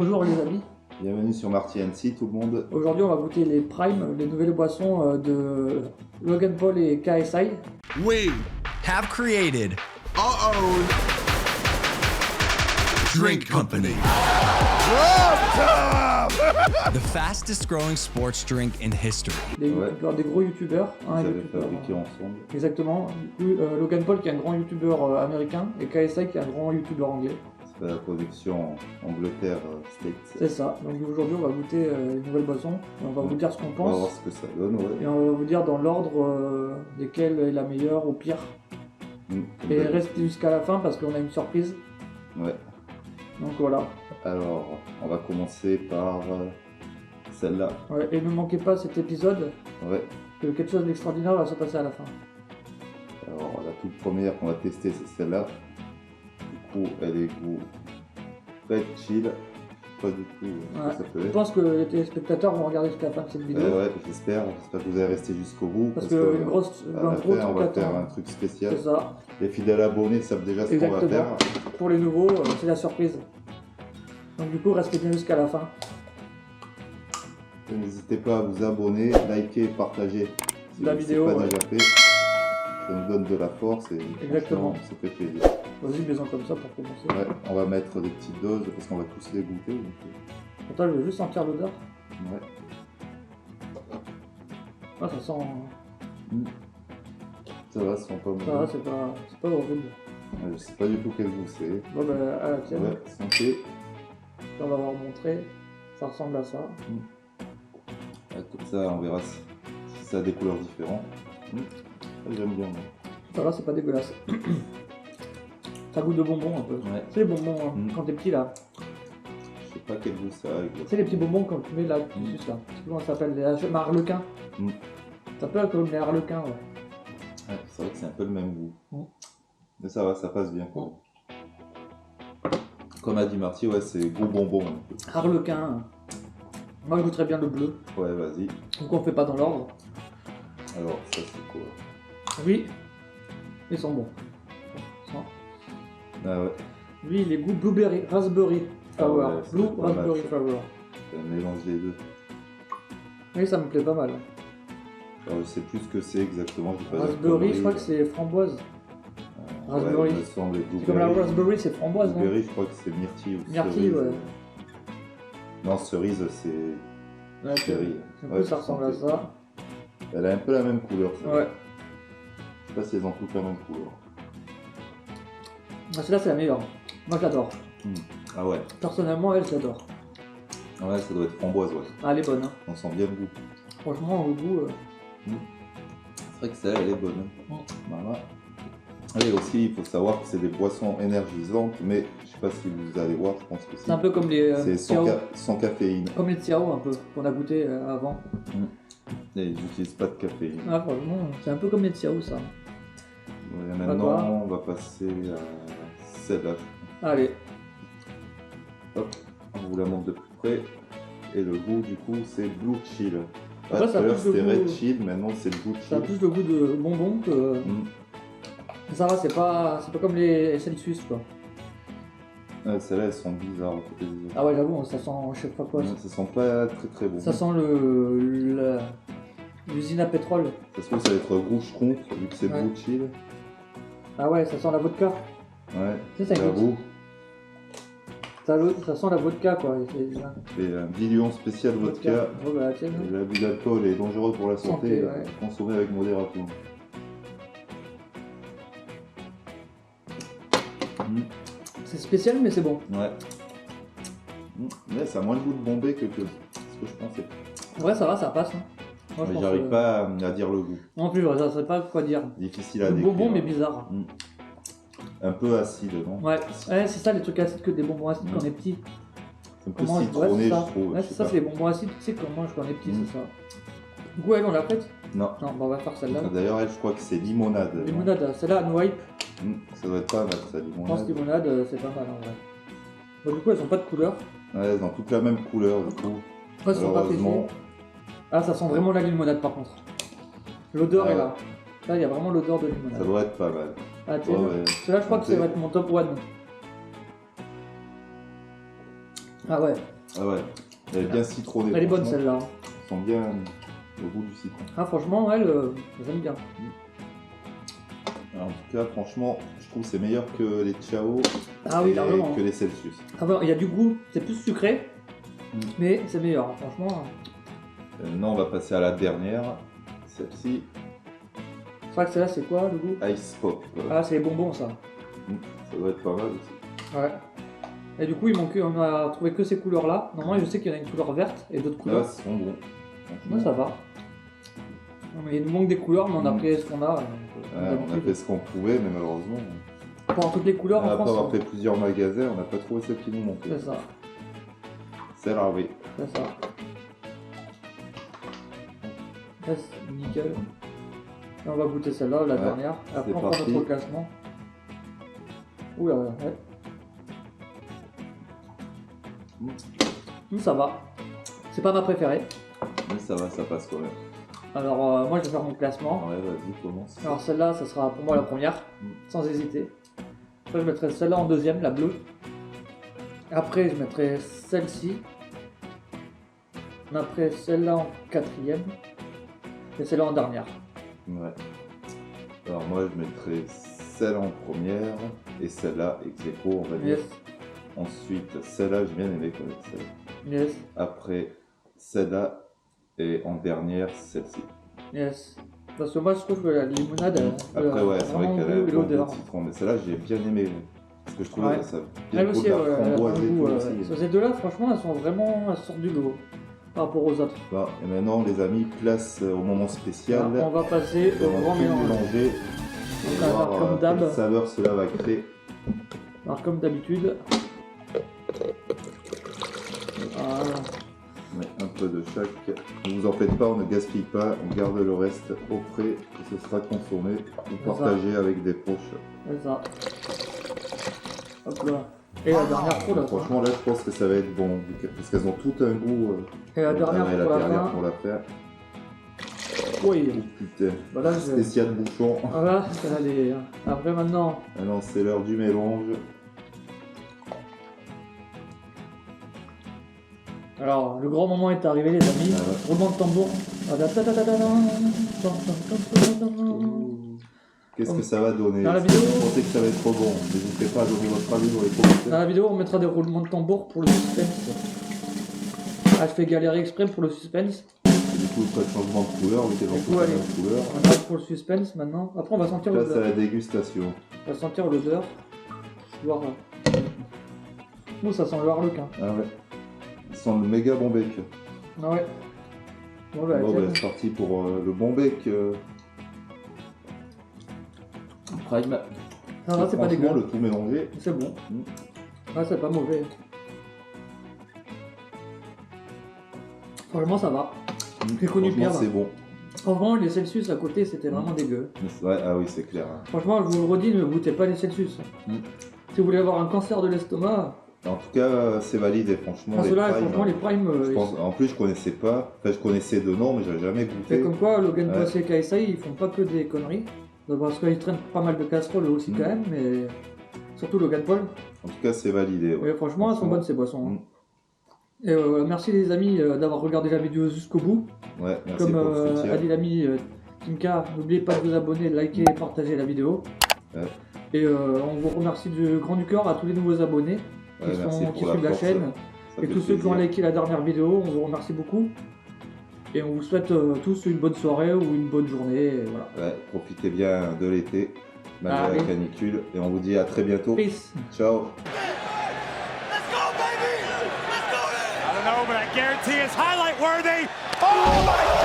Bonjour les amis, Bienvenue sur Marty NC tout le monde. aujourd'hui on va goûter les Prime, les nouvelles boissons de Logan Paul et KSI. We have created our own drink company. The fastest growing sports drink in history. Des, Ouais. des gros youtubeurs. Vous avez fabriqué ensemble. Exactement. Du coup, Logan Paul qui est un grand youtubeur américain et KSI qui est un grand youtubeur anglais. C'est la connexion Angleterre-States. C'est ça. Donc aujourd'hui on va goûter une nouvelle boisson et on va vous dire ce qu'on On va voir pense. ce que ça donne, ouais. Et on va vous dire dans l'ordre desquels est la meilleure au pire. Et restez jusqu'à la fin parce qu'on a une surprise. Ouais. Donc voilà. Alors, on va commencer par celle-là. Ouais, et ne manquez pas cet épisode, Ouais. que quelque chose d'extraordinaire va se passer à la fin. Alors, la toute première qu'on va tester, c'est celle-là. Du coup, elle est goût Red Chill. Pas du tout ce Ouais. que ça peut Je être. pense que les téléspectateurs vont regarder jusqu'à la fin de cette vidéo. Ouais, j'espère que vous allez rester jusqu'au bout. Parce que une grosse, à un la gros fin, on truc à va faire un attendre. truc spécial. C'est ça. Les fidèles abonnés savent déjà ce qu'on va Exactement. faire. Pour les nouveaux, c'est la surprise. Donc du coup, restez bien jusqu'à la fin. N'hésitez pas à vous abonner, liker, partager si La c'est vidéo, pas ouais. déjà fait. Ça nous donne de la force et Exactement. franchement, ça fait plaisir. Vas-y, mets-en comme ça pour commencer. Ouais, on va mettre des petites doses parce qu'on va tous les goûter. Donc, Pourtant, je veux juste sentir l'odeur. ouais. Ah, ça sent. Ça va, ça sent pas Ça va, mal. c'est pas horrible. Ouais, je sais pas du tout quel goût c'est. Bon, bah, à la tienne, Ouais, santé. on va voir montrer. Ça ressemble à ça. Ouais, comme ça, on verra si ça a des couleurs différentes. Ça, j'aime bien. Moi. Ça va, c'est pas dégueulasse. Ça goûte de bonbons un peu. Ouais. C'est les bonbons hein, Mm. quand t'es petit là. Je sais pas quel goût ça a. exactement. C'est les petits bonbons quand tu mets là, juste là. Je sais plus comment ça s'appelle, les harlequins. Mm. Ça peut être comme les harlequins, ouais. Ouais, c'est vrai que c'est un peu le même goût. Mm. Mais ça va, ça passe bien. Quoi. Comme a dit Marty, ouais, c'est goût bonbon. Un peu. Harlequin. Moi je goûterais bien le bleu. Ouais, vas-y. Donc on fait pas dans l'ordre. Alors, ça c'est quoi? Oui, ils sont bons. Ça. Ah ouais, Lui il est goût blueberry, raspberry Ah flower. ouais, c'est Blue pas mal, raspberry ça. flower. c'est un mélange des deux. Oui, ça me plaît pas mal. Alors, je sais plus ce que c'est exactement. J'ai pas de Raspberry, conneries. je crois que c'est framboise. raspberry. Ouais, il me semble, les C'est comme la blueberry. raspberry, c'est framboise, non? Blueberry, je crois que c'est myrtille ou Myrtille, cerise. ouais. Non, cerise, c'est Ouais, cherry. Du coup, Ouais, ça ressemble à santé. ça. Elle a un peu la même couleur. ça. Ouais. Je sais pas si elles ont toutes la même couleur. Ah, celle-là, c'est la meilleure. Moi, j'adore. Ah ouais, Personnellement, elle, j'adore. ouais, ça doit être framboise, ouais. Ah, elle est bonne. Hein. On sent bien le goût. Franchement, au goût. C'est vrai que celle-là, elle est bonne. Mm. Voilà. Et aussi, il faut savoir que c'est des boissons énergisantes, mais je sais pas si vous allez voir, je pense que C'est un peu comme les c'est Xiao. sans caféine. Comme les Xiao, un peu, qu'on a goûté avant. Et ils n'utilisent pas de caféine. Ah, franchement, c'est un peu comme les Xiao, ça. Ouais, maintenant, on va passer à celle-là. Allez. Hop, on vous la montre de plus près. Et le goût, du coup, c'est Blue Chill. Ah, Après, tout ça à l'heure, pousse le c'était goût- Red Chill, maintenant c'est Blue Ça a Chill. plus le goût de bonbon que. Mm. Ça va, c'est pas comme les Celsius, quoi. Celles-là, elles sont bizarres. Ah ouais, j'avoue, ça sent, je sais pas quoi. Ça sent pas très très bon. Ça sent l'usine à pétrole. Ça se trouve, ça va être rouge contre, vu que c'est Ouais. Blue Chill. Ah ouais, ça sent la vodka. Ouais, Tu sais, ça j'avoue. Ça sent la vodka, quoi. C'est- Et un diluant spécial vodka. Oh, bah, la tienne. Et l'abus d'alcool est dangereux pour la santé. Santé, ouais. Consommé avec modération. C'est spécial, mais c'est bon. Ouais. Mais ça a moins le goût de bombé que ce que je pensais. Ouais, ça va, ça passe. Hein. Moi, je Mais pense j'arrive que- pas à dire le goût. Non plus, je sais pas quoi dire. Difficile à décrire. Bonbon, mais bizarre. Un peu acide, non? Ouais, ouais c'est ça les trucs acides que des bonbons acides quand on est petit. C'est un peu Comment ouais, citronné, c'est ça. je trouve. Ouais, je c'est sais ça, pas. c'est les bonbons acides, tu sais qu'on mange quand on est petit, Mm. c'est ça. Du coup, elle, on l'a faite? Non. Non, bah, on va faire celle-là. D'ailleurs, elle, je crois que c'est limonade. non? Limonade, celle-là, no hype. Ça doit être pas mal, ça, Je pense limonade. limonade, c'est pas mal en vrai. Bon, du coup, elles ont pas de couleur. Ouais, elles ont toutes la même couleur, du coup. Après, elles sont pas Malheureusement. fêchées. Ah, ça sent vraiment la limonade par contre. L'odeur Ah est ouais. là. Là, il y a vraiment l'odeur de Ça limonade. doit être pas mal. Ah, tiens, Ouais, ouais. celle-là, je crois que ça va être mon top 1. Ah ouais, Ah ouais, elle est bien citronnée. elle est bonne franchement. celle-là. Elle sent bien le goût du citron. Ah franchement, elle, j'aime bien. Alors, en tout cas, franchement, je trouve que c'est meilleur que les Ciao Ah oui, et largement. que les Celsius. Ah bah, il y a du goût, c'est plus sucré, Mm. mais c'est meilleur, hein, franchement. Maintenant, on va passer à la dernière. Celle-ci, C'est vrai que celle-là, c'est quoi le goût? Ice Pop. Ah, c'est les bonbons ça. Ça doit être pas mal aussi. Ouais. Et du coup, on a trouvé que ces couleurs-là. Normalement, je sais qu'il y en a une couleur verte et d'autres Là, couleurs. ça sent bon. Moi, ça va. Non, mais il nous manque des couleurs, mais on a Mm. pris ce qu'on a. Ouais, on a fait ce qu'on pouvait, mais malheureusement, Pour toutes les couleurs en après France. avoir fait plusieurs magasins, on n'a pas trouvé celle qui nous manquait. C'est ça, Celle-là, oui. c'est ça. Là, c'est nickel. Et on va goûter celle-là, la Ouais, dernière. Après, c'est on fera parti. notre classement. Oula, ouais. Ça va. C'est pas ma préférée. Mais ça va, ça passe quand même. Alors, moi, je vais faire mon classement. Ouais, vas-y, commence. Alors, celle-là, ça sera pour moi la première, sans hésiter. Après, je mettrai celle-là en deuxième, la bleue. Après, je mettrai celle-ci. Après, celle-là en quatrième. Et celle-là en dernière. Ouais. Alors moi, je mettrais celle en première et celle-là ex aequo, on va dire. Yes, Ensuite, celle-là, j'ai bien aimé quand même celle. yes, Après, celle-là et en dernière, celle-ci. yes. Parce que moi, je trouve que la limonade, Après, ouais, c'est vrai vraiment qu'elle a le un goût et bon goût l'odeur. de citron, mais celle-là, j'ai bien aimé. Parce que je trouvais Ouais. que ça bien Elle le goût aussi, de la elle a un framboise et goût, tout aussi. sur ces deux-là, franchement, elles sortent du lot par rapport aux autres. Bon, et maintenant, les amis, place au moment spécial. Là, on va passer On au va grand tout mélange. mélanger On et va voir faire comme d'hab. quelle saveur cela va créer. Alors, comme d'habitude. Voilà. Ouais, un peu de chaque. Ne vous en faites pas, on ne gaspille pas, on garde le reste au frais et ce sera consommé ou partagé avec des proches. C'est ça. Hop là. Et la dernière pour la fin. Franchement, là, je pense que ça va être bon parce qu'elles ont tout un goût. Et la dernière ouais, pour la dernière fin. pour la faire. Oui. Oh, putain, Bah là, je... spécial bouchon. Voilà, elle est... Après maintenant, Alors, c'est l'heure du mélange. alors le grand moment est arrivé les amis. Ah ouais. Roulement de tambour. Qu'est-ce que ça va donner? Dans la Si vidéo- vous pensez que ça va être trop bon, n'hésitez pas à donner votre avis dans les Dans commentaires. la vidéo, on mettra des roulements de tambour pour le suspense. Ah, je fais galérer exprès pour le suspense. Et du coup, pas de changement de couleur, vu qu'elles ont Du coup, toutes la allez. même couleur. On arrête pour le suspense maintenant. Après, on va sentir Place à l'odeur. la dégustation. On va sentir l'odeur. Voir. Ouh, ça sent le harlequin. Ah ouais. Ça sent le méga bon bec. Ah ouais. Bon, bah, Bon, tiens. bah, c'est parti pour le bon bec. Prime. Ça va, c'est pas Franchement, dégueu. le tout mélangé. C'est bon. Mm. Ah, c'est pas mauvais. Franchement, ça va. J'ai connu Franchement, pire. c'est bon. Franchement, les Celsius à côté, c'était vraiment dégueu. Ouais, ah oui, c'est clair. Hein. Franchement, je vous le redis, ne goûtez pas les Celsius. Mm. Si vous voulez avoir un cancer de l'estomac, En tout cas, c'est validé, franchement. parce les que là, Prime, franchement, les Prime, je pense- en plus, je connaissais pas. Enfin, je connaissais de nom, mais j'avais jamais c'est goûté. comme quoi, Logan Ouais. Paul et KSI, ils font pas que des conneries. Parce qu'ils traînent pas mal de casseroles aussi Mm. quand même, mais surtout Logan Paul. En tout cas, c'est validé. Ouais. Et franchement, elles sont bonnes ces boissons. hein. Mm. Et merci les amis d'avoir regardé la vidéo jusqu'au bout. Ouais, merci Comme pour le soutien. a dit l'ami Timka, n'oubliez pas de vous abonner, de liker et partager la vidéo. Ouais. Et on vous remercie du grand du cœur à tous les nouveaux abonnés Ouais, merci qui pour la suivent la force. chaîne. Ça Et fait tous ceux qui ont plaisir. liké la dernière vidéo, on vous remercie beaucoup. Et on vous souhaite tous une bonne soirée ou une bonne journée. Et voilà. Ouais, profitez bien de l'été, malgré Allez. la canicule. Et on vous dit à très bientôt. Peace. Ciao. Let's go, baby! Let's go there! I don't know, but I guarantee it's highlight worthy. Oh my